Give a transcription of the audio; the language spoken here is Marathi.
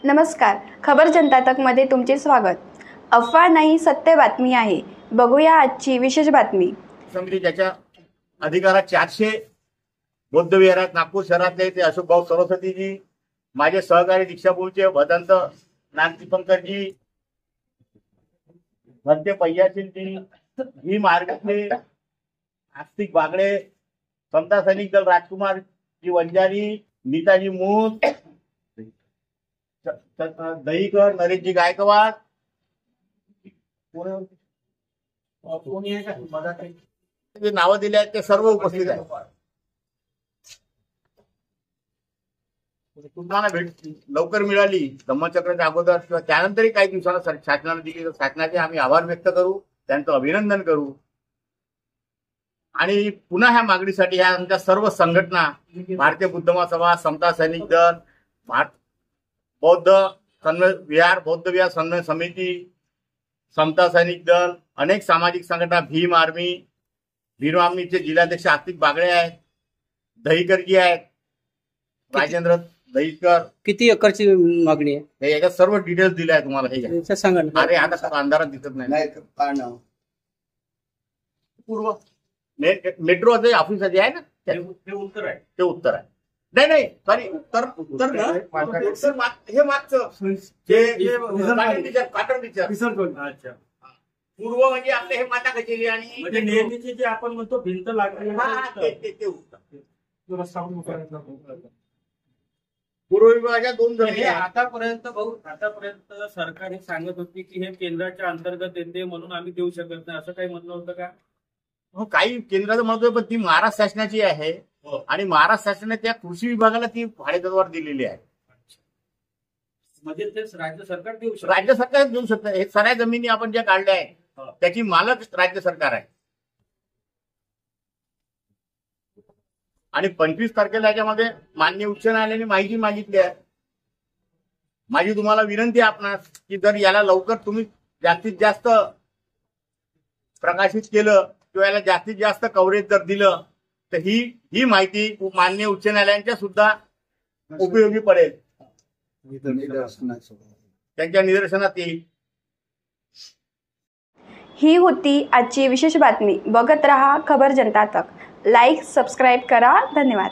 नमस्कार, खबर जनता तकमध्ये तुमचे स्वागत। अफवा नाही, सत्य बातमी आहे। बघूया आजची विशेष बातमी। समिती ज्याच्या अधिकारात 400 बौद्ध विहारात नागपूर शहरातले ते अशोक भाऊ सरस्वतीजी, माझे सहकारी दीक्षाभूमीचे भदंत नागदीपंकरजी, भंते पय्याशीलजी, ही मार्गले आस्तिक बागडे, समता सैनिक दल राजकुमार जी वंजारी, नीताजी मूस, दहीकर, नरेशजी गायकवाड, जे नावं दिले आहेत ते सर्व उपस्थित आहेत। तुम्हाला भेट लवकर मिळाली धम्मचक्राच्या अगोदर किंवा त्यानंतरही काही दिवसाला शासनाने दिली तर शासनाचे आम्ही आभार व्यक्त करू, त्यांचं अभिनंदन करू आणि पुन्हा ह्या मागणीसाठी ह्या आमच्या सर्व संघटना, भारतीय बुद्ध महासभा, समता सैनिक दल, बौद्ध विहार, बौद्ध विहार संघ समिती, समता सैनिक दल, अनेक सामाजिक संघटना, भीम आर्मीचे जिल्हाध्यक्ष आस्तिक बागडे आहेत, दहीकरजी आहेत, राजेंद्र दहीकर। किती एकरची मागणी आहे? हे याच्यात सर्व डिटेल्स दिले आहे तुम्हाला। हे सांगा ना। अरे आता अंधारात दिसत नाही। पूर्व मेट्रोचे ऑफिस जे आहे ना ते उत्तर आहे, ते उत्तर आहे। नाही सॉरी, उत्तर ना, हे मागचं काटन टीचर। अच्छा, पूर्व म्हणजे आपले हे माता कचेरी आणि म्हणजे नेहमीचे जे आपण म्हणतो भिंत लागली ते उत्तर। पूर्व विभागाच्या 2 जण आतापर्यंत सरकार हे सांगत होती की हे केंद्राच्या अंतर्गत येते म्हणून आम्ही देऊ शकत नाही, असं काही म्हणणं होतं का? हो, काही केंद्राचं म्हणतोय, पण ती महाराष्ट्र शासनाची आहे आणि महाराष्ट्र शासनाने त्या कृषी विभागाला ती भाडेतत्वावर दिलेली आहे। म्हणजे ते राज्य सरकार देऊ शकतं? राज्य सरकार देऊ शकतं। हे सगळ्या जमिनी आपण ज्या काढल्या आहेत त्याची मालक राज्य सरकार आहे आणि 25 तारखेला याच्यामध्ये माननीय उच्च न्यायालयाने माहिती मागितली आहे। माझी तुम्हाला विनंती आहे आपणास की जर याला लवकर तुम्ही जास्तीत जास्त प्रकाशित केलं किंवा याला जास्तीत जास्त कव्हरेज जर दिलं तर ही माहिती माननीय उच्च न्यायालयांच्या सुद्धा उपयोगी पडेल, त्यांच्या निदर्शनात येईल। ही होती आजची विशेष बातमी। बघत रहा खबर जनता तक। लाईक, सबस्क्राईब करा। धन्यवाद।